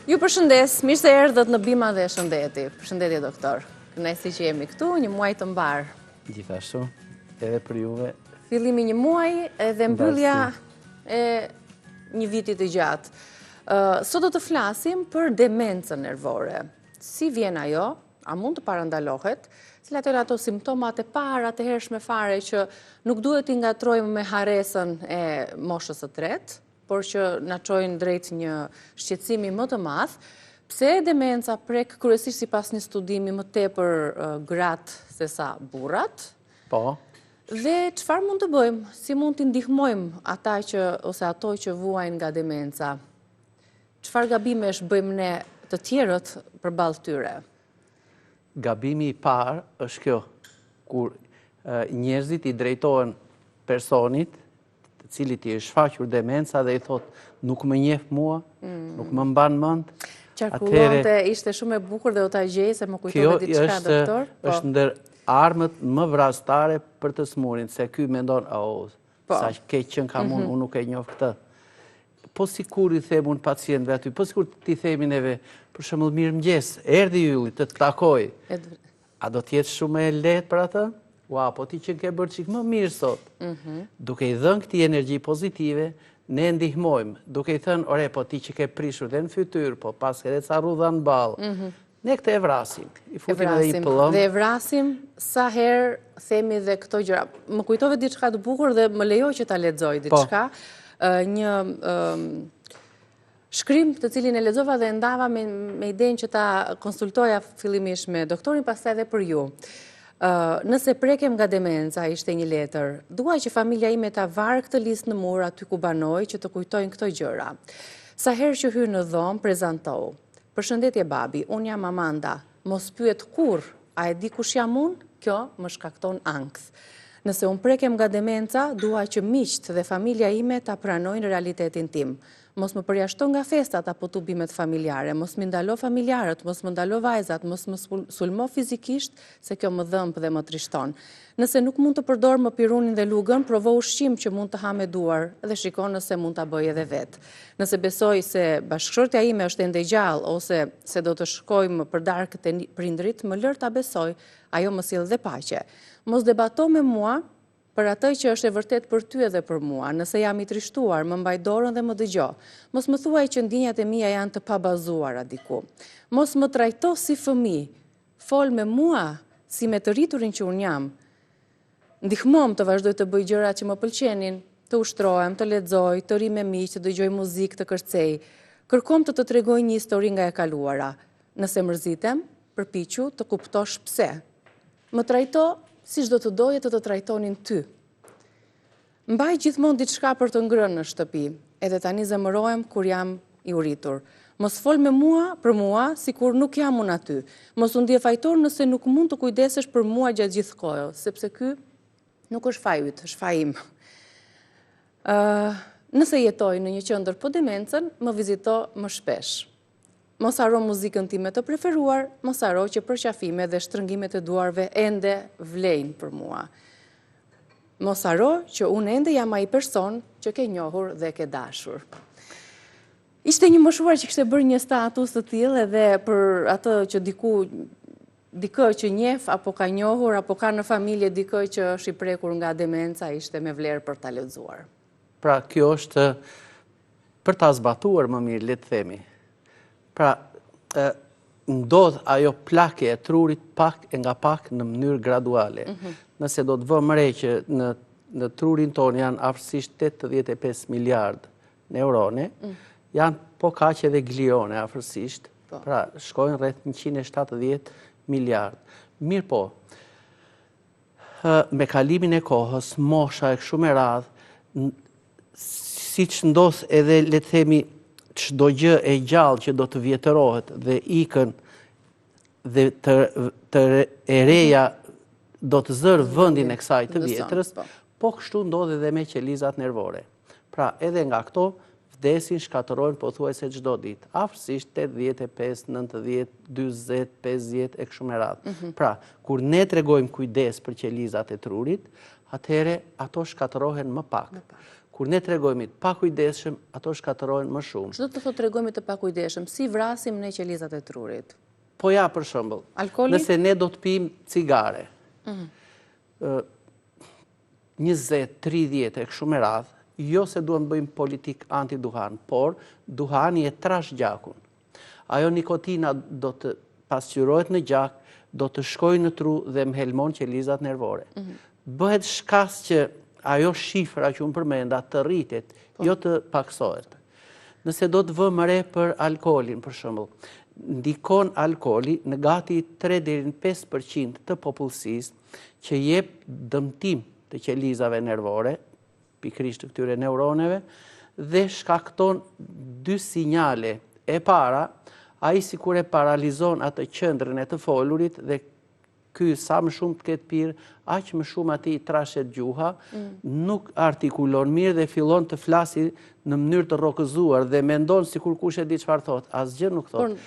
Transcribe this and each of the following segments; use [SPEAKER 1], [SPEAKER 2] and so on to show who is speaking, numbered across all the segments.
[SPEAKER 1] Ju përshëndes, mirë se erdhët në Bima dhe Shëndeti. Përshëndetje doktor. Kënaqësi që jemi këtu, një muaj të mbar.
[SPEAKER 2] Gjithashtu, edhe për juve.
[SPEAKER 1] Fillimi një muaj edhe mbyllja e një viti të gjatë. Sot do të flasim për demencën nervore. Si vjen ajo? A mund të parandalohet? Cilat janë ato simptomat e para të hershme fare që nuk duhet i ngatrojmë me harresën e moshës së tretë, por që na çojnë drejt një shqetësimi më të madh. Pse demenca prek kryesisht sipas një studimi më tepër gratë sesa burrat?
[SPEAKER 2] Po.
[SPEAKER 1] Dhe çfarë mund të bëjmë? Si mund t'i ndihmojmë ata ose ato që vuajnë nga demenca? Çfarë gabimesh bëjmë ne të tjerët përballë tyre?
[SPEAKER 2] Gabimi i parë është kjo, kur njerëzit i drejtohen personit të cilit i është shfaqur demenca dhe i thot nuk më njeh mua, nuk më mban mend.
[SPEAKER 1] Qarkullonte, ishte shumë e bukur dhe o ta gjej se më kujtove diçka, doktor.
[SPEAKER 2] Kjo është ndër armët më vrasëtare për të smurin, se ky mendon, sa keq që kam unë nuk e njoh këtë. Po sikur i them unë pacientëve aty, po sikur ti themi neve, për shembull mirëmëngjes, erdhi ylli të të takoj. A do të jetë shumë e lehtë për atë? Ua, po ti që ke bërë çik më mirë sot. Duke i dhënë këtij energji pozitive, ne ndihmojmë. Duke i thënë, ore, po ti që ke prishur dhe në fytyrë, po pas edhe ca rrudha në ballë. Ne këtë e vrasim. I futim edhe një pëllëm.
[SPEAKER 1] Dhe e vrasim sa herë themi dhe këto gjëra. Më kujtove diçka të bukur dhe më lejo që ta lexoj diçka. Një shkrim të cilin e lexova dhe ndava me idenë që ta konsultoja fillimisht me doktorin, pastaj edhe për ju. Nëse prekem nga demenca, ishte një letër, dua që familja ime ta varë këtë listë në mur aty ku banoj që të kujtojnë këto gjëra. Sa herë që hyn në dhomë, prezantohu. Përshëndetje babi, unë jam Amanda. Mos pyet kurrë, a e di kush jam unë? Kjo më shkakton ankth. Nëse unë prekem nga demenca, dua që miqt dhe familja ime ta pranojnë realitetin tim. Mos më përjashton nga festat apo tubimet familjare, mos më ndalo familjarët, mos më ndalo vajzat, mos më sulmo fizikisht, se kjo më dhëmb dhe më trishton. Nëse nuk mund të përdor më pirunin dhe lugën, provo ushqim që mund të ha me duar dhe shikon nëse mund ta bëj edhe vet. Nëse besoj se bashkëshortja ime është ende gjallë ose se do të shkojmë për darkët e prindrit, më lër ta besoj, ajo më sill dhe paqe. Mos debato me mua për atë që është e vërtet për ty edhe për mua. Nëse jam i trishtuar, më mbaj dorën dhe më dëgjo. Mos më thuaj që ndjenjat e mia janë të pabazuara diku. Mos më trajto si fëmijë. Fol me mua si me të rriturin që unë jam. Ndihmom të vazhdoj të bëj gjëra që më pëlqenin, të ushtrohem, të lexoj, të ri me miq, të dëgjoj muzikë, të kërcej. Kërkom të tregoj një histori nga e kaluara. Nëse mërzitem, përpiqu të kuptosh pse. Më trajto si çdo të doje të trajtonin ty. Mbaj gjithmonë diçka për të ngrënë në shtëpi, edhe tani zemërohem kur jam i uritur. Mos fol me mua për mua sikur nuk jam unë aty. Mos u ndje fajtor nëse nuk mund të kujdesesh për mua gjatë gjithë kohës, sepse ky nuk është faji yt, është faji im. Nëse jetoj në një qendër për demencën, më vizito më shpesh. Mos haro muzikën time të preferuar, mos haro që përqafime dhe shtrëngimet e duarve ende vlejnë për mua. Mos haro që unë ende jam ai person që ke njohur dhe ke dashur. Ishte një moshuar që kishte bërë një status të tillë edhe për atë që dikë që njeh apo ka njohur apo ka në familje dikë që është i prekur nga demenca, ishte me vlerë për ta lexuar.
[SPEAKER 2] Pra kjo është për ta zbatuar më mirë, le të themi. Pra, ndodh ajo plakje e trurit pak e nga pak në mënyrë graduale. Nëse do të vëmë re që në trurin tonë janë afërsisht 85 miliard neurone, janë po kaq edhe glione afërsisht, pra shkojnë rreth 170 miliard. Mirë po, me kalimin e kohës, mosha e kështu me radhë, siç ndodh edhe le të themi çdo gjë e gjallë që do të vjetërohet dhe ikën dhe të reja do të zërë vendin e kësaj të vjetrës, po kështu ndodh edhe me qelizat nervore. Pra, edhe nga këto vdesin, shkatërrojnë pothuajse çdo ditë. Afërsisht 85, 90, 40, 50 e kështu me radhë. Pra, kur ne tregojmë kujdes për qelizat e trurit, atëherë ato shkatërrohen më pak. Kur ne tregojmë të pakujdesshëm, ato shkatërrohen më shumë.
[SPEAKER 1] Çdo të thotë tregojmë të pakujdesshëm, si vrasim ne qelizat e trurit?
[SPEAKER 2] Po ja, për shembull, nëse ne do të pim cigare, 20, 30 e kështu me radhë, jo se duam të bëjmë politik anti-duhan, por duhani e trash gjakun. Ajo nikotina do të pasqyrohet në gjak, do të shkojë në tru dhe më helmon qelizat nervore. Bëhet shkas që ajo shifra që unë përmenda të rritet, jo të paksohet. Nëse do të vëmë re për alkoolin, për shembull, ndikon alkooli në gati 3-5% të popullsisë që jep dëmtim të qelizave nervore, pikrisht të këtyre neuroneve, dhe shkakton 2 sinjale. E para, ai sikur e paralizon atë qendrën e të folurit dhe ky sa më shumë të ketë pirë, aq më shumë ati i trashet gjuha, nuk artikulon mirë dhe fillon të flasi në mënyrë të rrokëzuar dhe mendon sikur kush e di çfarë thot, asgjë nuk thot.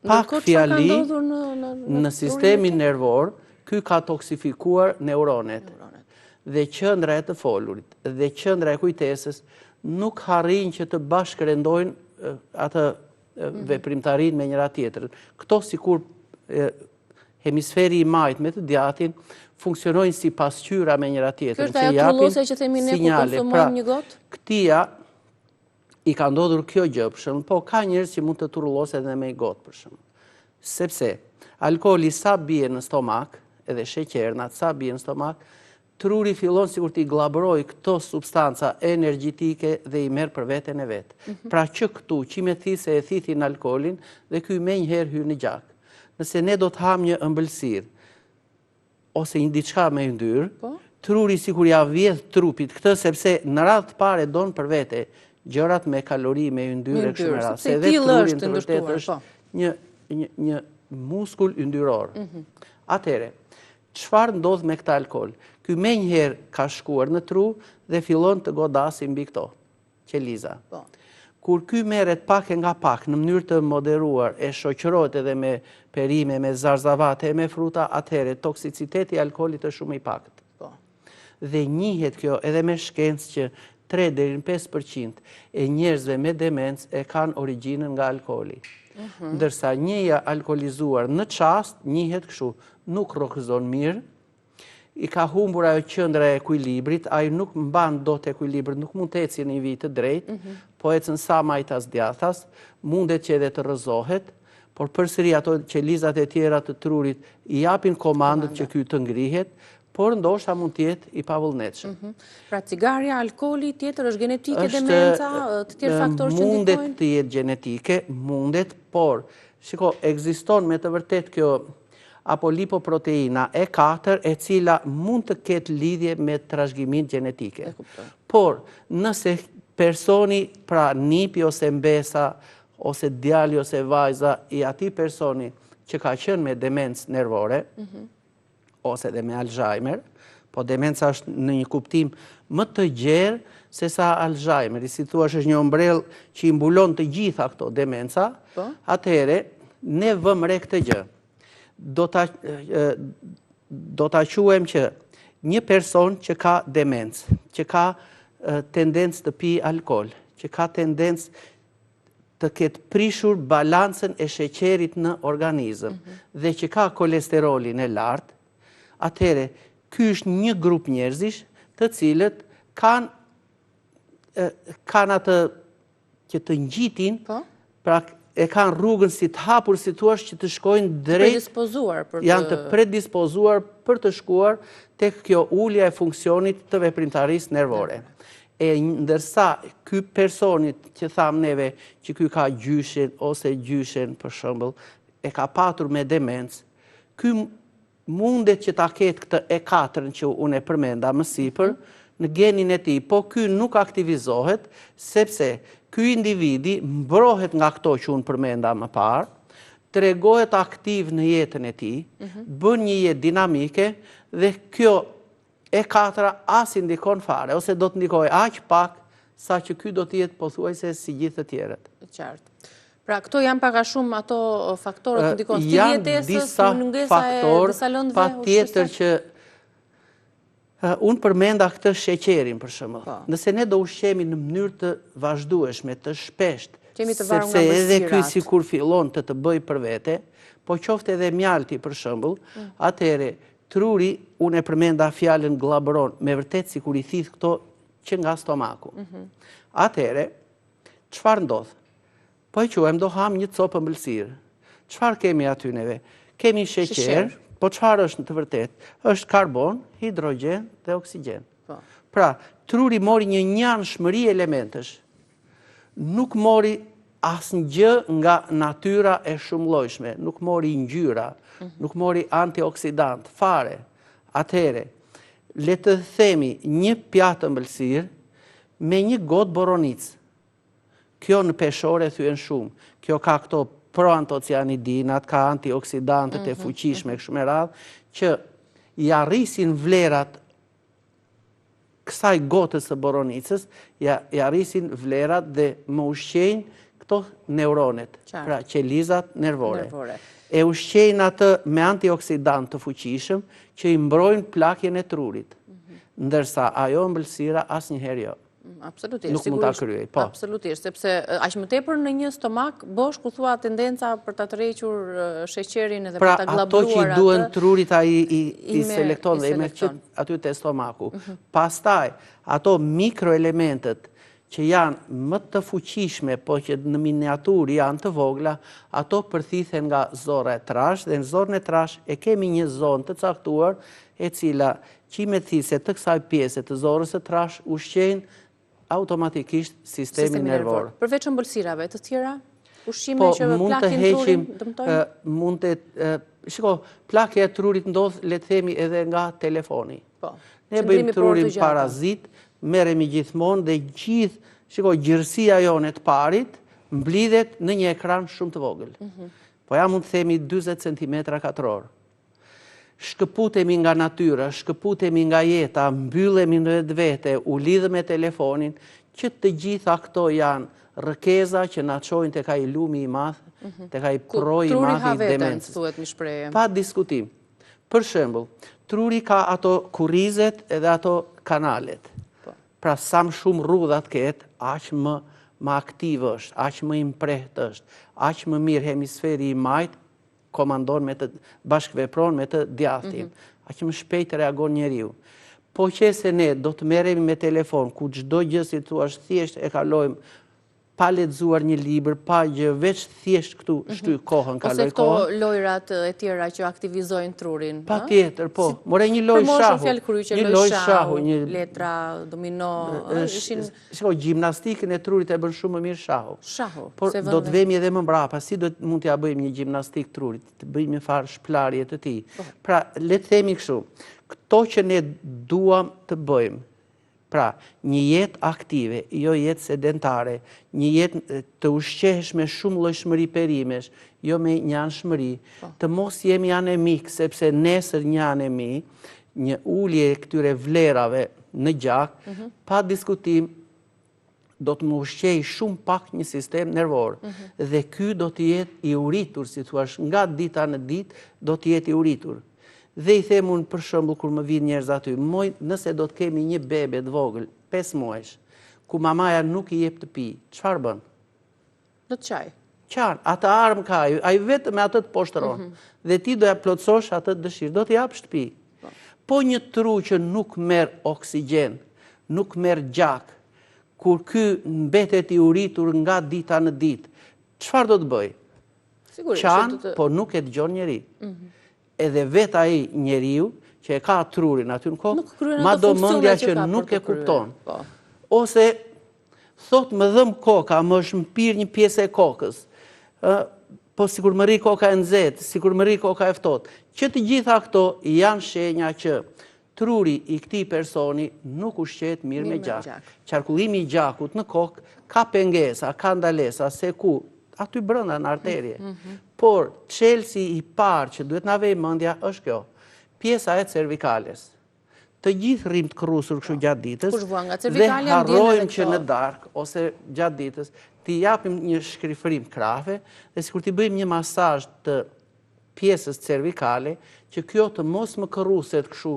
[SPEAKER 2] Pak fjali në sistemin nervor, ky ka toksifikuar neuronet. Dhe qendra e të folurit dhe qendra e kujtesës nuk harrin që të bashkërendojnë atë veprimtarin me njëra tjetrën. Këto sikur hemisferi i majt me të djathtin funksionojnë si pasqyra me njëra tjetrën.
[SPEAKER 1] Kjo është ajo trullose që themi ne kur konsumojmë një gotë?
[SPEAKER 2] Këtia i ka ndodhur kjo gjë, për shembull, po ka njerëz që mund të turulloset edhe me gotë, për shembull. Sepse alkooli sa bie në stomak, edhe sheqernat sa bie në stomak, truri fillon sikur t'i glabroj këto substanca energjitike dhe i merr për veten e vet. Pra që këtu qimethisë e thithin alkoolin dhe ky menjëherë hyn në gjak. Nëse ne do të ham një ëmbëlsirë ose një diçka me yndyrë, truri sikur ja vjedh trupit këtë sepse në radhë të parë don për vete gjërat me kalori me yndyrë e kështu me radhë. Se edhe truri në vërtetë është një muskull yndyror. Atëre, çfarë ndodh me këtë alkool? Ky menjëherë ka shkuar në tru dhe fillon të godasi mbi këto qeliza. Kur ky merret pak e nga pak në mënyrë të moderuar e shoqërohet edhe me perime, me zarzavate, me fruta, atëherë toksiciteti i alkoolit është shumë i pakët. Dhe njihet kjo edhe me shkencë që 3-5% e njerëzve me demencë e kanë origjinën nga alkooli. Ndërsa njëja alkoolizuar në çast njihet kështu, nuk rrokëzon mirë, i ka humbur ajo qendra e ekuilibrit, ai nuk mban dot ekuilibrin, nuk mund të ecë në një vit të drejtë, po ecën sa majtas djathtas, mundet që edhe të rrëzohet, por përsëri ato qelizat e tjera të trurit i japin komandët që ky të ngrihet, por ndoshta mund të jetë i pavullnetshëm.
[SPEAKER 1] Pra cigaria, alkooli, tjetër është genetike, demenca, të tjerë faktorë që ndikojnë?
[SPEAKER 2] Mundet të jetë genetike, mundet, por shiko, ekziston me të vërtet kjo apolipoproteina E4 e cila mund të ketë lidhje me trashëgimin gjenetike. Por nëse personi, pra nipi ose mbesa, ose djali ose vajza i atij personi që ka qenë me demencë nervore, ose dhe me Alzheimer, po demenca është në një kuptim më të gjerë se sa Alzheimer, si thua është një ombrell që i mbulon të gjitha këto demenca, atëherë ne vëmë re këtë gjë. Do ta quajmë që një person që ka demencë, që ka tendencë të pi alkool, që ka tendencë të ketë prishur balancën e sheqerit në organizëm dhe që ka kolesterolin e lartë, atëherë ky është një grup njerëzish të cilët kanë atë që të ngjitin, pra e kanë rrugën si të hapur, si thua, që të shkojnë drejt, janë të predispozuar për të shkuar tek kjo ulja e funksionit të veprimtarisë nervore. E ndërsa ky personit që tham neve që ky ka gjyshen ose gjyshen për shembull, e ka patur me demencë, ky mundet që ta ketë këtë E4 që unë e përmenda më sipër në genin e tij, po ky nuk aktivizohet sepse ky individi mbrohet nga këto që unë përmenda më parë, tregohet aktiv në jetën e tij, bën një jetë dinamike dhe kjo E4 as i ndikon fare, ose do të ndikojë aq pak sa që ky do të jetë pothuajse si gjithë të tjerët.
[SPEAKER 1] Qartë. Pra këto janë pak a shumë ato faktorët që ndikojnë stil jetesës, mungesa e disa lëndëve,
[SPEAKER 2] patjetër që Unë përmenda këtë sheqerin, për shembull. Nëse ne do ushqemi në mënyrë të vazhdueshme, të shpesht, sepse edhe ky sikur fillon të bëj për vete, po qoftë edhe mjalti, për shembull, atëherë truri, unë e përmenda fjalën glabëron, me vërtet sikur i thith këto që nga stomaku. Atëherë, çfarë ndodh? Po e quajmë do ham një copë ëmbëlsirë. Çfarë kemi aty neve? Kemi sheqer. Po çfarë është në të vërtet? Është karbon, hidrogen dhe oksigjen. Pra, truri mori një njanshmëri elementesh. Nuk mori asnjë nga natyra e shumëllojshme, nuk mori ngjyra, nuk mori antioksidant, fare. Atëherë, le të themi një pjatë ëmbëlsirë me një gotë boronicë. Kjo në peshore thyen shumë. Kjo ka këto proantocianidinat, ka antioksidantët e fuqishme kështu me radhë, që i arrisin vlerat kësaj gotës së boronicës, i arrisin vlerat dhe më ushqejnë këto neuronet, pra qelizat nervore. E ushqejnë atë me antioksidant të fuqishëm që i mbrojnë plakjen e trurit, ndërsa ajo ëmbëlsira asnjëherë jo.
[SPEAKER 1] Absolutisht.
[SPEAKER 2] Nuk mund ta kryej, po.
[SPEAKER 1] Absolutisht, sepse aq më tepër në një stomak bosh ku thua tendenca për ta tërhequr sheqerin edhe për ta glabruar atë.
[SPEAKER 2] Pra ato që i duhen trurit ai i selekton dhe i merr aty te stomaku. Pastaj ato mikroelementet që janë më të fuqishme, po që në miniaturë janë të vogla, ato përthithen nga zorra e trash dhe në zorrën e trash e kemi një zonë të caktuar e cila qimetësisë të kësaj pjese të zorrës së trash ushqejnë automatikisht sistemi nervor.
[SPEAKER 1] Përveç ëmbëlsirave, të tjera ushqime që plakin trurin dëmtojnë?
[SPEAKER 2] Mund të shiko, plakja e trurit ndodh, le të themi, edhe nga telefoni. Ne bëjmë trurin parazit, merremi gjithmonë dhe gjithë, shiko, gjërësia jone të parit mblidhet në një ekran shumë të vogël. Po ja mund të themi 40 cm². Shkëputemi nga natyra, shkëputemi nga jeta, mbyllemi në vetvete, u lidhëm me telefonin, që të gjitha këto janë rëkeza që na çojnë tek ai lumi i madh, tek ai proj i madh i demencës. Pa diskutim. Për shembull, truri ka ato kurrizet edhe ato kanalet. Pra sa më shumë rrudhat ketë, aq më aktiv është, aq më i mprehtë është, aq më mirë hemisferi i majt komandon me të bashkëvepron me të djathtin, aq më shpejt reagon njeriu. Po qëse ne do të merremi me telefon, ku çdo gjë si thua thjesht e kalojmë pa lexuar një libër, pa gjë, veç thjesht këtu shty kohën, kaloj kohën.
[SPEAKER 1] Ose këto lojrat e tjera që aktivizojnë trurin.
[SPEAKER 2] Patjetër, po. More një lojë shahu.
[SPEAKER 1] Një lojë shahu, letra, domino,
[SPEAKER 2] shiko, gjimnastikën e trurit e bën shumë më mirë shahu.
[SPEAKER 1] Shahu.
[SPEAKER 2] Por do të vemi edhe më mbrapa, si mund t'ja bëjmë një gjimnastik trurit, të bëjmë një farë shplarje të tij. Pra, le të themi kështu, këto që ne duam të bëjmë, pra, një jetë aktive, jo jetë sedentare, një jetë të ushqeheshme shumë llojshmëri perimesh, jo me një anshmëri, të mos jemi anemik, sepse nesër një anemi, një ulje e këtyre vlerave në gjak, pa diskutim, do të më ushqej shumë pak një sistem nervor. Dhe ky do të jetë i uritur, si thua, nga dita në ditë, do të jetë i uritur. Dhe i them unë, për shembull, kur më vijnë njerëz aty, nëse do të kemi një bebe të vogël, 5 muajsh, ku mamaja nuk i jep të pi, çfarë bën?
[SPEAKER 1] Do të qaj.
[SPEAKER 2] Qartë, atë armë ka, ai vetëm me atë të poshtron. Dhe ti do ja plotësosh atë dëshirë, do t'i japësh të pi. Po një tru që nuk merr oksigjen, nuk merr gjak, kur ky mbetet i uritur nga dita në ditë, çfarë do të bëj? Qan, po nuk e dëgjon njeri. Edhe vet ai njeriu që e ka trurin aty në kokë, madje mendja që nuk e kupton. Ose thot më dhëm koka, më është mpir një pjesë e kokës. Po sikur më rri koka e nxehtë, sikur më rri koka e ftohtë. Që të gjitha këto janë shenja që truri i këtij personi nuk ushqehet mirë me gjak. Qarkullimi i gjakut në kokë ka pengesa, ka ndalesa, se ku aty brenda në arterie. Por çelësi i parë që duhet na vej mendja është kjo, pjesa e cervikales. Të gjithë rrim të krrusur kështu gjatë ditës, dhe harrojmë që në darkë ose gjatë ditës t'i japim një shkrifërim krafe, dhe sikur t'i bëjmë një masazh të pjesës cervikale, që kjo të mos më krruset kështu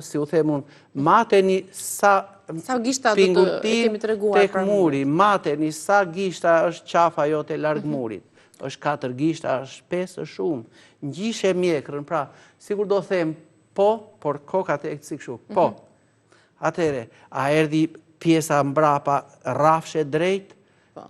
[SPEAKER 2] si u themun, mateni sa pingultin tek muri, mateni sa gishta është qafa jote larg murit, është 4 gishta, është 5, është shumë, ngjishe mjekrën, pra, sigur do them, po, por kokat e kësi këshu, po. Atere, a erdi pjesa mbrapa rafshe drejt,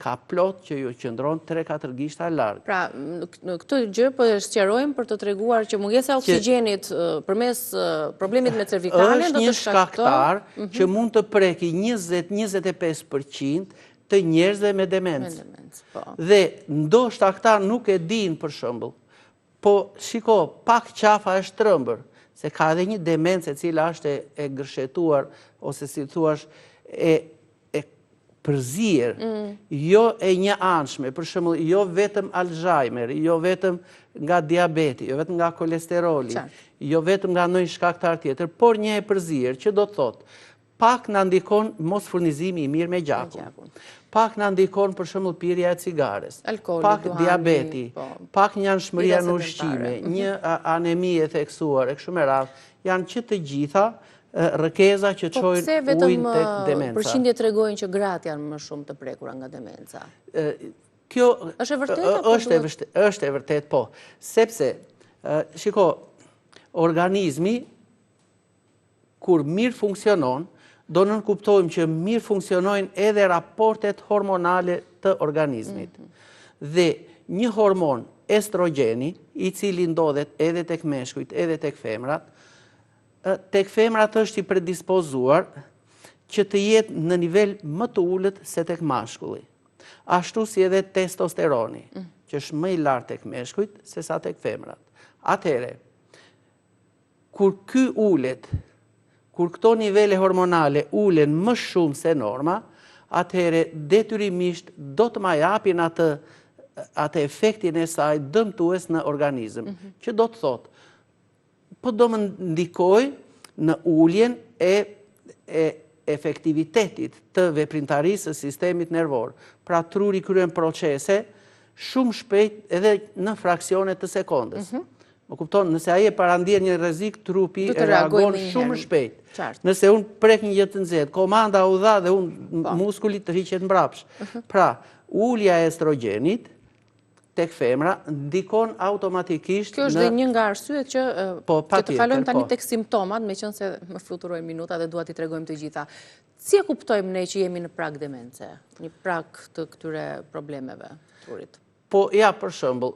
[SPEAKER 2] ka plot që ju qëndron 3-4 gishta larg.
[SPEAKER 1] Pra, këtë gjë po e sqarojmë për të treguar që mungesa e oksigjenit përmes problemit me cervikalen do të
[SPEAKER 2] është një shkaktar që mund të preki 20-25% të njerëzve me demencë. Dhe ndoshta ata nuk e dinë për shembull, po shiko, pak qafa është trëmbër, se ka edhe një demencë e cila është e gërshetuar ose si thuash e përzier, jo e një anshme, për shembull, jo vetëm Alzheimer, jo vetëm nga diabeti, jo vetëm nga kolesteroli, jo vetëm nga ndonjë shkaktar tjetër, por një e përzier që do të thotë pak na ndikon mos furnizimi i mirë me gjakun. Pak na ndikon për shembull pirja e cigares, pak diabeti, pak një anshmëria në ushqime, një anemi e theksuar e kështu me radhë, janë që të gjitha rëkeza që çojnë ujin tek demenca.
[SPEAKER 1] Përqindjet tregojnë që gratë janë më shumë të prekura nga demenca.
[SPEAKER 2] Kjo
[SPEAKER 1] është e vërtetë?
[SPEAKER 2] Është e vërtetë, po. Sepse, shiko, organizmi, kur mirë funksionon, do nënkuptojmë që mirë funksionojnë edhe raportet hormonale të organizmit. Dhe një hormon estrogeni, i cili ndodhet edhe tek meshkujt, edhe tek femrat, tek femrat është i predispozuar që të jetë në nivel më të ulët se tek mashkulli. Ashtu si edhe testosteroni, që është më i lartë tek meshkujt se sa tek femrat. Atëhere, kur ky ulet, kur këto nivele hormonale ulen më shumë se norma, atëhere detyrimisht do të ma japin atë efektin e saj dëmtues në organizëm, që do të thotë, po do më ndikoj në uljen e efektivitetit të veprimtarisë së sistemit nervor. Pra truri kryen procese shumë shpejt edhe në fraksione të sekondës. Më kupton, nëse ai e parandjen një rrezik, trupi e reagon shumë shpejt. Nëse unë prek një gjë të nxehtë, komanda u dha dhe unë muskulit të hiqet mbrapsh. Pra, ulja e estrogenit tek femra ndikon automatikisht në...
[SPEAKER 1] Kjo është dhe një nga arsyet që të kalojmë tani tek simptomat, meqense më fluturojnë minuta dhe dua t'i tregojmë të gjitha. Si e kuptojmë ne që jemi në prag demence, një prag të këtyre problemeve trurit?
[SPEAKER 2] Po, ja, për shembull,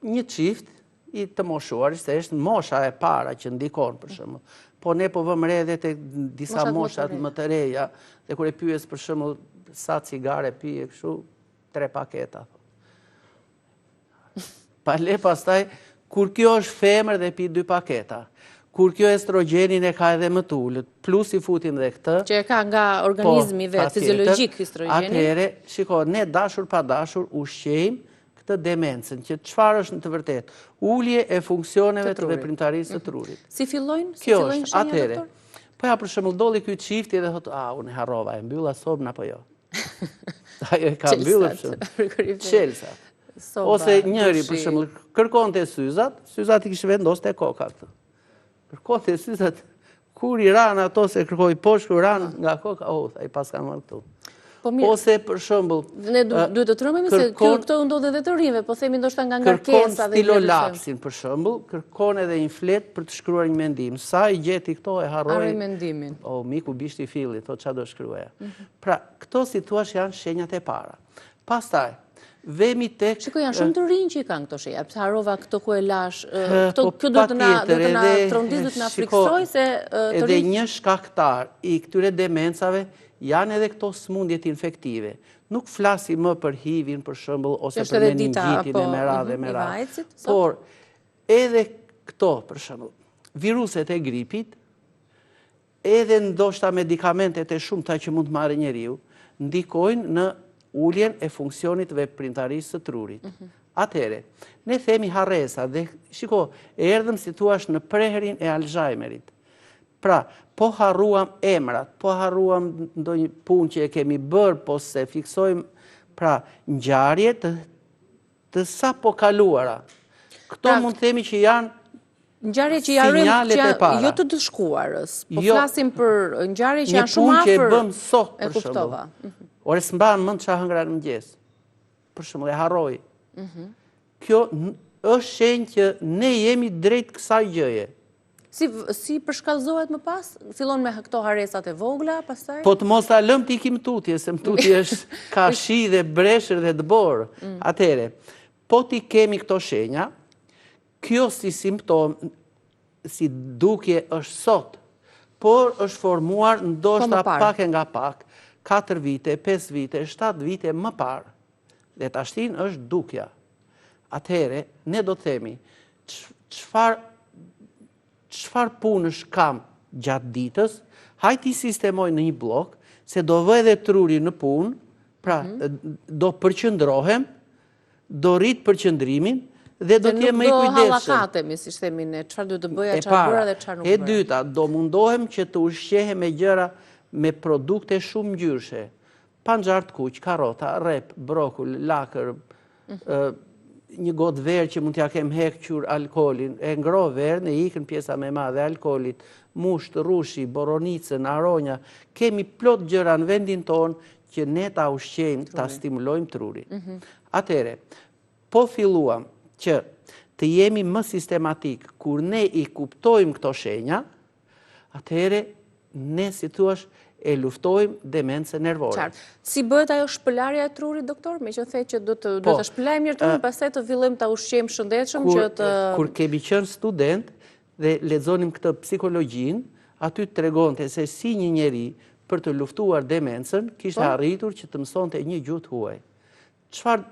[SPEAKER 2] një çift i të moshuar, se është mosha e para që ndikon, për shembull. Po ne po vëmë re edhe tek disa moshat më të reja, dhe kur e pyes për shembull sa cigare pije kështu, 3 paketa. Pa le pastaj, kur kjo është femër dhe pi 2 paketa, kur kjo estrogenin e ka edhe më të ulët, plus i futim dhe këtë...
[SPEAKER 1] Që e ka nga organizmi vetë, fiziologjik estrogenin.
[SPEAKER 2] Atëhere, shiko, ne dashur pa dashur ushqejmë këtë demencën, që çfarë është në të vërtetë? Ulje e funksioneve të veprimtarisë të trurit.
[SPEAKER 1] Si fillojnë?
[SPEAKER 2] Kjo është, atëhere. Po ja, për shembull, dolli ky çifti dhe thotë, unë e harrova, e mbylla sobën apo jo? Ajo e ka mbyllur Çelsa. Ose njëri, për shembull, kërkonte syzat, syzat i kishte vendos te koka këtë. Kërkonte syzat, kur i ran ato se kërkoi poshtë, kur ran nga koka, ai pas kanë marrë këtu. Ose, për shembull...
[SPEAKER 1] Ne duhet të trëmbemi se këto ndodhe dhe të rinjve, po themi ndoshta nga ngarkesa dhe...
[SPEAKER 2] Kërkon stilolapsin, për shembull, kërkon edhe një flet për të shkruar një mendim. Sa i gjeti këto e harroi...
[SPEAKER 1] Harroi mendimin.
[SPEAKER 2] Miku bishti i fillit, thot çfarë do shkruaja. Pra, këto si thua janë shenjat e para. Pastaj, vemi tek...
[SPEAKER 1] Shikoj, janë shumë të rinj që i kanë këto shenja. Pse harrova këto ku e lash? Kjo duhet të na trondis, duhet të na friksoj se të rinj...
[SPEAKER 2] Edhe një shkaktar i këtyre demencave janë edhe këto smundjet infektive. Nuk flasi më për HIV-in, për shembull, ose për meningjitin e me radhë. Por edhe këto, për shembull, viruset e gripit, edhe ndoshta medikamentet e shumta që mund të marrë njeriu, ndikojnë në uljen e funksionit veprimtarisë së trurit. Atëhere, ne themi harresa dhe shiko, erdhëm si thua në preherin e Alzheimerit. Pra, po harruam emrat, po harruam ndonjë punë që e kemi bërë, po se fiksojmë, pra, ngjarje të sa po kaluara. Këto mund të themi që janë
[SPEAKER 1] Ngjarje që janë jo të dëshkuarës, po flasim për ngjarje që janë shumë afër.
[SPEAKER 2] Një punë që e bëm sot, për shembull. Ore s'mban mend çfarë hëngra në mëngjes. Për shembull, e harroj. Kjo është shenjë që ne jemi drejt kësaj gjëje.
[SPEAKER 1] Si përshkallëzohet më pas? Fillon me këto haresat e vogla, pastaj?
[SPEAKER 2] Po të mos ta lëm t'i kim tutje, se mtutje është ka shi dhe breshër dhe dëbor. Atëre, po t'i kemi këto shenja, kjo si simptom, si dukje është sot, por është formuar ndoshta pak e nga pak, 4 vite, 5 vite, 7 vite më parë. Dhe tashtin është dukja. Atëhere, ne do të themi, çfarë punësh kam gjatë ditës, hajti sistemoj në një blok, se do vë edhe truri në punë, pra do përqëndrohem, do rrit përqëndrimin, dhe do t'jem më i kujdesshëm.
[SPEAKER 1] Nuk do hallakatemi, si themi ne, çfarë duhet të bëja, çfarë bëra dhe çfarë nuk bëra.
[SPEAKER 2] E dyta, do mundohem që të ushqehem me gjëra me produkte shumë ngjyrshe. Panxar të kuq, karrota, rrep, brokull, lakër, një gotë verë që mund t'ja kem hequr alkoolin, e ngro verën, e ikën pjesa më e madhe e alkoolit, musht, rushi, boronicën, aronja, kemi plot gjëra në vendin tonë që ne ta ushqejmë, ta stimulojmë trurin. Atëre, po filluam që të jemi më sistematik, kur ne i kuptojmë këto shenja, atëhere ne, si thuash, e luftojmë demencën nervore.
[SPEAKER 1] Qartë. Si bëhet ajo shpëlarja e trurit, doktor? Me që the që do të shpëlajmë mirë trurin, pastaj të fillim ta ushqejmë shëndetshëm që të...
[SPEAKER 2] Kur kemi qenë student dhe lexonim këtë psikologjinë, aty tregonte se si një njeri për të luftuar demencën kishte arritur që të mësonte një gjuhë të huaj. Çfarë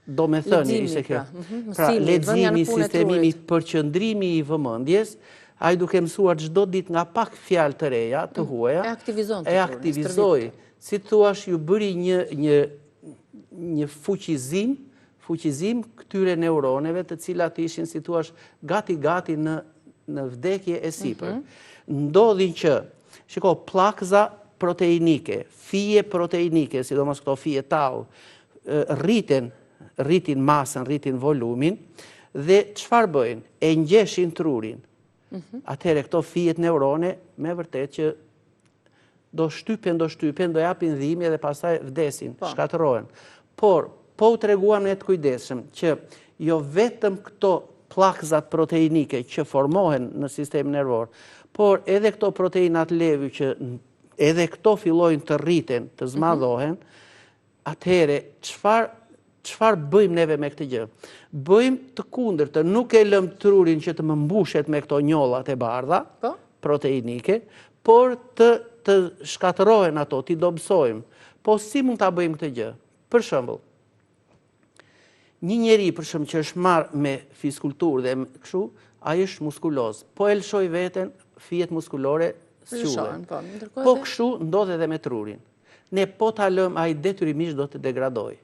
[SPEAKER 2] do me thëni ishte kjo? Pra, leximi, sistemimi, përqëndrimi i vëmendjes, ai duke mësuar çdo ditë nga pak fjalë të reja, të huaja, e aktivizoi. Si thuash, ju bëri një fuqizim këtyre neuroneve, të cilat ishin, si thuash, gati në vdekje e sipër. Ndodhin që, shiko, pllakza proteinike, fije proteinike, sidomos këto fije tau, rritin masën, rritin volumin, dhe çfarë bëjnë? E ngjeshin trurin. Atëherë këto fijet neurone, me vërtet që do shtypen, do japin dhimbje dhe pastaj vdesin, shkatërrohen. Por, po u treguam ne të kujdesshëm që jo vetëm këto pllakzat proteinike që formohen në sistemin nervor, por edhe këto proteinat levi që edhe këto fillojnë të rriten, të zmadhohen, atëherë çfarë bëjmë neve me këtë gjë? Bëjmë të kundërtë, nuk e lëm trurin që të më mbushet me këto njollat e bardha, proteinike, por të shkatërohen ato, t'i dobësojmë. Po si mund ta bëjmë këtë gjë? Për shembull, një njeri që është marrë me fiskulturë dhe kështu, ai është muskuloz. Po e lëshoj veten, fijet muskulore s'quhen. Po kështu ndodh edhe me trurin. Ne po ta lëm, ai detyrimisht do të degradojë.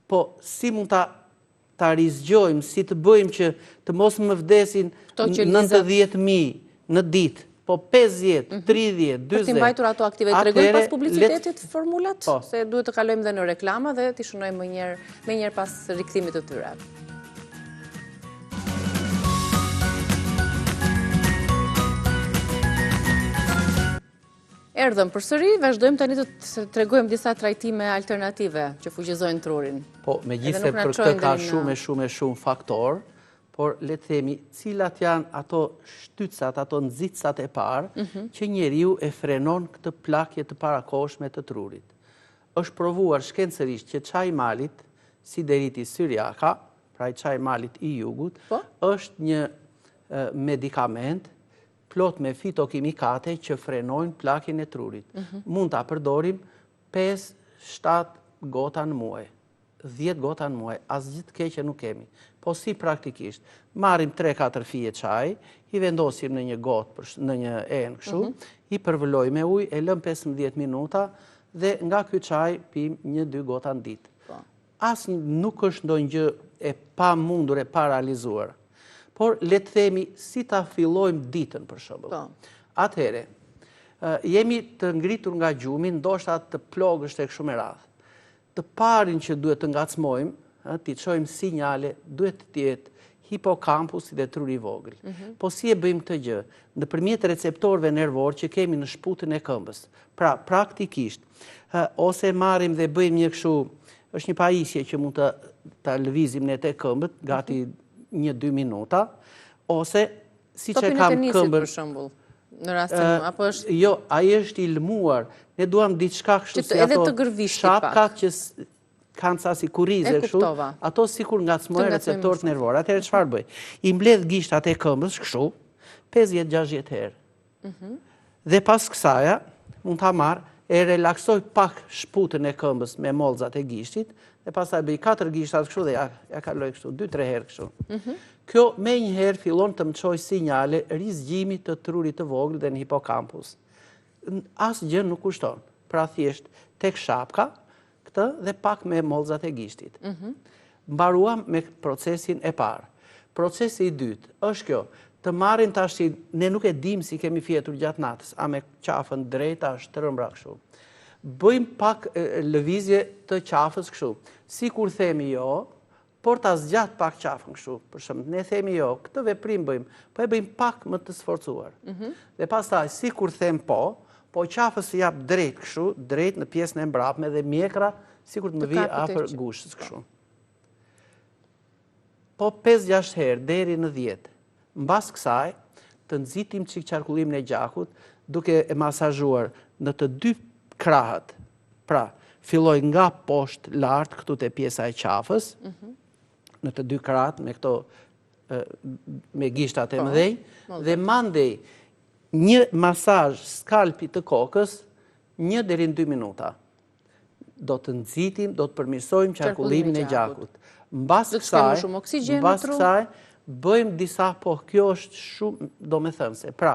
[SPEAKER 2] Po si mund ta rizgjojmë, si të bëjmë që të mos më vdesin 90.000 në ditë, po 50, 30, 40.
[SPEAKER 1] Për t'i mbajtur ato aktive, tregojmë pas publicitetit formulat, se duhet të kalojmë dhe në reklama dhe t'i shënojmë më njëherë pas rikthimit të tyre. Erdhëm përsëri, vazhdojmë tani të tregojmë disa trajtime alternative që fuqizojnë trurin.
[SPEAKER 2] Po, megjithëse për këtë ka shumë faktor, por le të themi, cilat janë ato shtytsat, ato nxitësat e parë që njeriu e frenon këtë plakje të parakohshme të trurit. Është provuar shkencërisht që çaji i malit, Sideriti syriaca, pra i çaji i malit i jugut, është një medikament plot me fitokimikate që frenojnë plakjen e trurit. Mund ta përdorim 5-7 gota në muaj, 10 gota në muaj, asgjë të keqe nuk kemi. Po si praktikisht, marrim 3-4 fije çaj, i vendosim në një gotë, në një enë kështu, i përvëlloj me ujë, e lëm 15 minuta dhe nga ky çaj pim 1-2 gota në ditë. As nuk është ndonjë gjë e pamundur, e paralizuar. Por le të themi si ta fillojmë ditën për shembull. Atëherë, jemi të ngritur nga gjumi, ndoshta të plogësht tek shumë e radhë. Të parin që duhet të ngacmojmë, t'i çojmë sinjale, duhet të jetë hipocampusi dhe truri i vogël. Po si e bëjmë këtë gjë? Nëpërmjet receptorëve nervor që kemi në shputën e këmbës. Pra, praktikisht, ose marrim dhe bëjmë një kështu, është një pajisje që mund të lëvizim ne te këmbët, gati 1-2 minuta, ose si që kam këmbën...
[SPEAKER 1] për shembull, në rastin, apo është...
[SPEAKER 2] Jo, ai është i lëmuar. Ne duam diçka kështu si ato shapkat që kanë sa si kurrize kështu, ato sikur ngacmojnë receptorët nervor. Atëherë çfarë bëj? I mbledh gishtat e këmbës kështu, 50-60 herë. Dhe pas kësaja, mund ta marr, e relaksoj pak shputën e këmbës me mollzat e gishtit, dhe pastaj bëj 4 gishtat kështu dhe ja kaloj kështu 2-3 herë kështu. Kjo me një herë fillon të më çojë sinjale rizgjimi të trurit të vogël dhe në hipokampus. Asgjë nuk kushton. Pra thjesht tek shapka, këtë dhe pak me mollzat e gishtit. Mbaruam me procesin e parë. Procesi i dytë është kjo, të marrin tash, ne nuk e dim si kemi fjetur gjatë natës, a me qafën drejta, shtrëmbra kështu. Bëjmë pak lëvizje të qafës kështu. Si kur themi jo, por ta zgjat pak qafën kështu. Për shembull, ne themi jo, këtë veprim bëjmë, po e bëjmë pak më të sforcuar. Dhe pastaj, si kur them po qafës i jap drejt kështu, drejt në pjesën e mbrapme dhe mjekra, sikur të më vi afër gushës kështu. Po 5-6 herë deri në 10. Mbas kësaj, të nxitim çik qarkullimin e gjakut, duke e masazhuar në të dy krahët. Pra, filloj nga poshtë lart këtu te pjesa e qafës, në të dy krahët me këto me gishtat e mëdhenj, dhe mandej një masazh skalpi të kokës 1 deri në 2 minuta. Do të nxitim, do të përmirësojmë qarkullimin e gjakut. Mbas kësaj, bëjmë disa, po kjo është shumë domethënëse. Pra,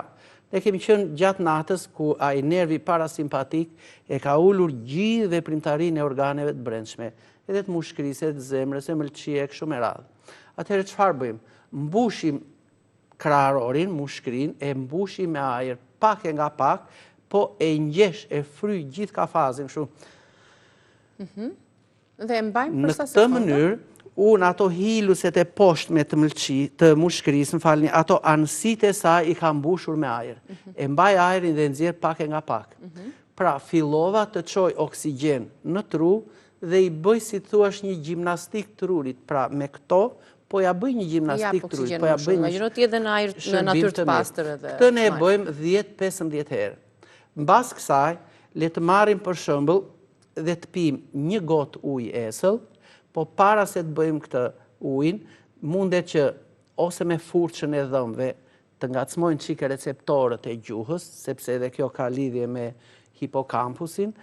[SPEAKER 2] ne kemi qenë gjatë natës ku ai nervi parasimpatik e ka ulur gjithë veprimtarinë e organeve të brendshme, edhe të mushkërisë, të zemrës, e mëlçie kështu me radhë. Atëherë çfarë bëjmë? Mbushim kraharorin, mushkërinë, e mbushim me ajër pak e nga pak, po e ngjesh, e fry gjithë kafazin kështu.
[SPEAKER 1] Dhe e mbajmë për sa
[SPEAKER 2] sekonda? Në këtë mënyrë, unë ato hiluset e poshtme të mushkërisë, më falni, ato anësit e saj i ka mbushur me ajër. E mbaj ajrin dhe nxjerr pak e nga pak. Pra, fillova të çoj oksigjen në tru dhe i bëj si thuash një gjimnastik trurit. Pra, me këto, po ja bëj një gjimnastik trurit. Po ja bëj një
[SPEAKER 1] në natyrë të pastër edhe.
[SPEAKER 2] Këtë ne e bëjmë 10-15 herë. Mbas kësaj, le të marrim për shembull dhe të pim 1 gotë ujë esëll, po para se të bëjmë këtë ujin, mundet që ose me furçën e dhëmbëve të ngacmojnë çike receptorët e gjuhës, sepse edhe kjo ka lidhje me hipokampusin,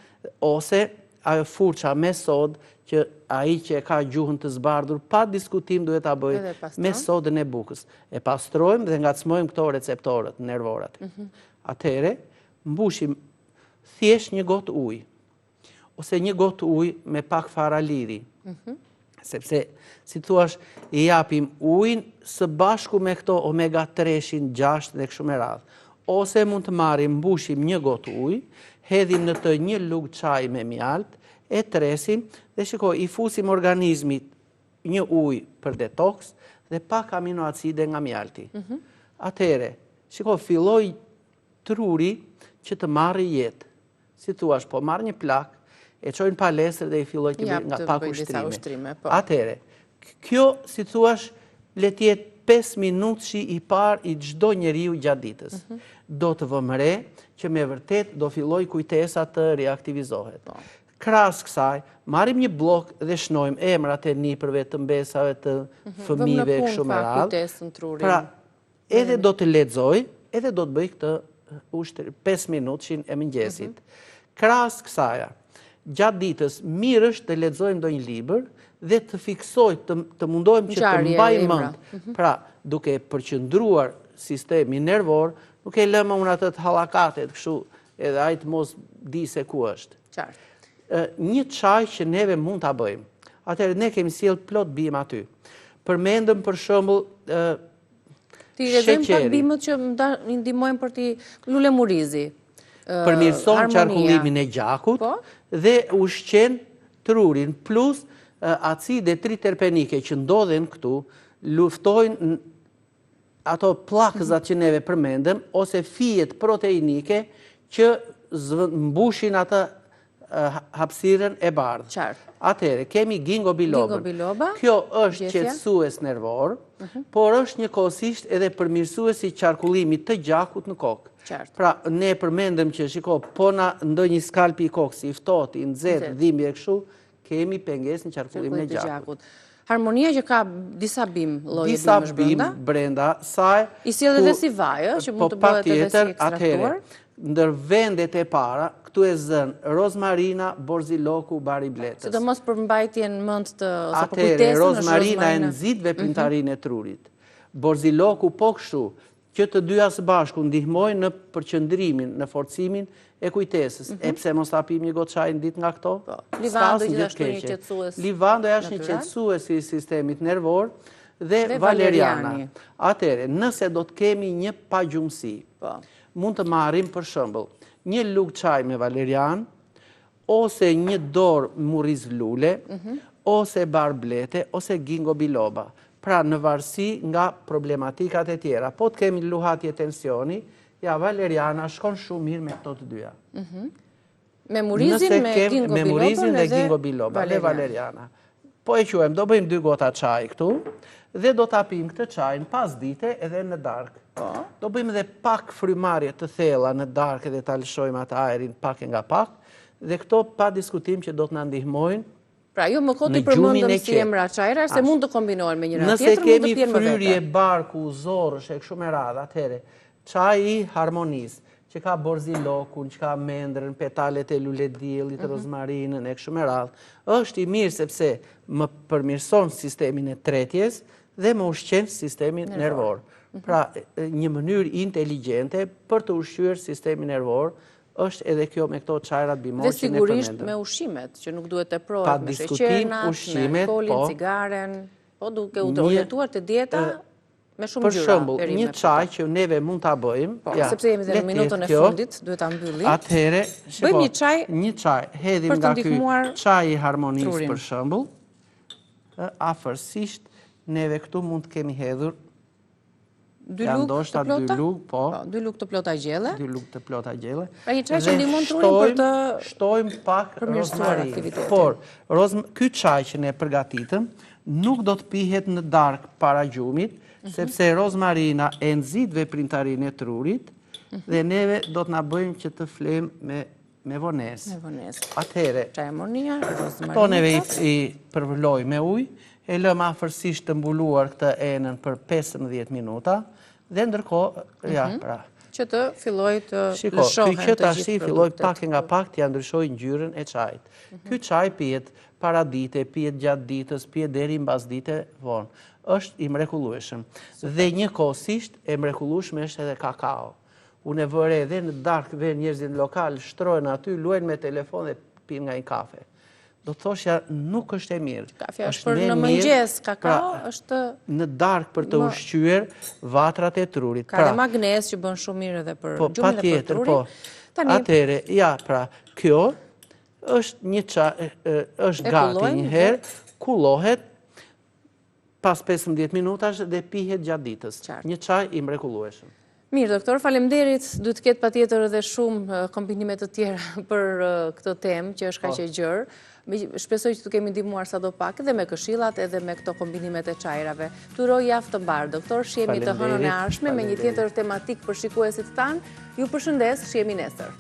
[SPEAKER 2] ose ajo furça me sodë që ai që e ka gjuhën të zbardhur pa diskutim duhet ta bëjë me sodën e bukës. E pastrojmë dhe ngacmojmë këto receptorët nervorat. Atëherë mbushim thjesht 1 gotë ujë ose 1 gotë ujë me pak fara liri. Sepse, si thuash, i japim ujin së bashku me këto omega 3-shin, 6 dhe kështu me radhë. Ose mund të marrim, mbushim 1 gotë ujë, hedhim në të 1 lugë çaj me mjalt, e tresim dhe shiko, i fusim organizmit 1 ujë për detoks dhe pak aminoacide nga mjalti. Atëherë, shiko, filloi truri që të marrë jetë. Si thuash, po marr një plak, e çojnë palestër dhe i filloj të bëj nga pak ushtrime. Atëherë, kjo, si thuash, le të jetë 5 minutëshi i parë i çdo njeriu gjatë ditës. Do të vëmë re që me vërtet do filloj kujtesa të reaktivizohet. Krahas kësaj, marrim një blok dhe shnojmë emrat e nipërve, të mbesave, të fëmijëve kështu me radhë. Pra, edhe do të lexoj, edhe do të bëj këtë ushtrim 5 minutshin e mëngjesit. Krahas kësaj, gjatë ditës mirë është të lexojmë ndonjë libër dhe të fiksoj, të mundohem që të mbaj mend. Pra, duke përqendruar sistemi nervor, nuk e lëmë unë atë të hallakatet kështu, edhe ai të mos di se ku është.
[SPEAKER 1] Qartë.
[SPEAKER 2] Një çaj që neve mund ta bëjmë. Atëherë ne kemi sjell plot bim aty. Përmendëm për shembull
[SPEAKER 1] ti lexojmë pak bimët që ndihmojnë për ti lulemurizi.
[SPEAKER 2] Përmirëson qarkullimin e gjakut dhe ushqen trurin plus acide triterpenike që ndodhen këtu luftojnë ato plakëzat që neve përmendëm, ose fijet proteinike që mbushin atë hapësirën e bardhë.
[SPEAKER 1] Qartë.
[SPEAKER 2] Atëherë, kemi gingo biloba. Kjo është qetësues nervor, por është njëkohësisht edhe përmirësues i qarkullimit të gjakut në kokë. Pra, ne përmendëm që, shiko, po na ndonjë skalpi i kokës, i ftohtë, i nxehtë, dhimbje kështu, kemi pengesë në qarkullimin e gjakut.
[SPEAKER 1] Harmonia që ka disa bim lloje
[SPEAKER 2] disa
[SPEAKER 1] bimësh
[SPEAKER 2] bim brenda saj.
[SPEAKER 1] I sjell edhe si vaj, që mund të bëhet edhe si ekstraktuar.
[SPEAKER 2] Ndër vendet e para, këtu e zënë rozmarina, borziloku, bari bletës.
[SPEAKER 1] Sidomos për mbajtjen mend të ose për
[SPEAKER 2] kujtesën.
[SPEAKER 1] kujtesën
[SPEAKER 2] Rozmarina e nxit veprimtarinë e trurit. Borziloku po kështu, që të dyja së bashku ndihmojnë në përqendrimin, në forcimin e kujtesës. E pse mos ta pim një gotë çaj në ditë nga këto?
[SPEAKER 1] Livando gjithashtu një qetësues.
[SPEAKER 2] Livando është një qetësues i sistemit nervor dhe valeriana. Atëherë, nëse do të kemi një pagjumësi, mund të marrim për shembull një lugë çaj me valerian, ose një dorë murriz lule, ose barblete, ose gingo biloba. Pra në varësi nga problematikat e tjera. Po të kemi luhatje tensioni, ja, valeriana shkon shumë mirë me këto të dyja.
[SPEAKER 1] Me murizin, me
[SPEAKER 2] gingo biloba dhe valeriana. Po e quajmë, do bëjmë 2 gota çaj këtu, dhe do ta pim këtë çajin pas dite edhe në darkë. Do bëjmë edhe pak frymarrje të thella në darkë dhe ta lëshojmë atë ajrin pak e nga pak, dhe këto pa diskutim që do të na ndihmojnë.
[SPEAKER 1] Pra, jo më koti përmendëm si emra çajra, se mund të kombinohen me njëra tjetrën, mund të pjenë më vete.
[SPEAKER 2] Nëse kemi fryrje barku, zorrësh e kështu me radhë, atëherë, çaji i harmonisë, që ka borzilokun, që ka mendrën, petalet e lulediellit, rozmarinën e kështu me radhë, është i mirë sepse më përmirëson sistemin e tretjes dhe më ushqen sistemin nervor. Pra, një mënyrë inteligjente për të ushqyer sistemin nervor është edhe kjo me këto çajrat bimore që ne përmendëm.
[SPEAKER 1] Dhe sigurisht me ushqimet, që nuk duhet të prohet me sheqernat, me alkoolin, cigaren, po duke u orientuar te dieta me shumë ngjyra.
[SPEAKER 2] Për shembull, një çaj që neve mund ta bëjmë,
[SPEAKER 1] sepse jemi në minutën e fundit, duhet ta mbyllim.
[SPEAKER 2] Atëherë,
[SPEAKER 1] bëjmë
[SPEAKER 2] një çaj, hedhim nga ky çaj i harmonisë për shembull, afërsisht neve këtu mund të kemi hedhur
[SPEAKER 1] 2 lugë të plota? 2 lugë të plota gjelle.
[SPEAKER 2] 2 lugë të plota gjelle.
[SPEAKER 1] Pra një çaj që ndihmon trurin për të
[SPEAKER 2] shtojmë pak rozmarin. Por ky çaj që ne përgatitëm nuk do të pihet në darkë para gjumit, sepse rozmarina e nxit veprimtarinë e trurit dhe neve do të na bëjmë që të flejmë me vonesë. Atëherë,
[SPEAKER 1] harmonia, rozmarina.
[SPEAKER 2] Këto neve i përvëlloj me ujë, e lëm afërsisht të mbuluar këtë enën për 15 minuta, dhe ndërkohë,
[SPEAKER 1] që të filloj të lëshohen të
[SPEAKER 2] gjithë produktet. Ky që tash filloj pak e nga pak të ndryshoj ngjyrën e çajit. Ky çaj pihet para dite, pihet gjatë ditës, pihet deri mbas dite vonë. Është i mrekullueshëm. Dhe njëkohësisht e mrekullueshme është edhe kakao. Unë e vëre edhe në darkë vjen njerëzit në lokal, shtrohen aty, luajnë me telefon dhe pinë nga një kafe. Do të thoshja nuk është e mirë.
[SPEAKER 1] Kafja është për në mëngjes, kakao është
[SPEAKER 2] në darkë për të ushqyer vatrat e trurit.
[SPEAKER 1] Ka dhe magnez që bën shumë mirë edhe për gjumin dhe për trurin.
[SPEAKER 2] Atëherë, pra, kjo është një çaj, është gati një herë, kullohet pas 15 minutash dhe pihet gjatë ditës. Një çaj i mrekullueshëm.
[SPEAKER 1] Mirë, doktor, faleminderit. Duhet të ketë patjetër edhe shumë kombinime të tjera për këtë temë që është kaq e gjerë. Shpresoj që të kemi ndihmuar sadopak edhe me këshillat edhe me këto kombinimet e çajrave. Tu uroj javë të mbar, doktor. Shihemi të hënën e ardhshme me një tjetër tematik për shikuesit tan. Ju përshëndes, shihemi nesër.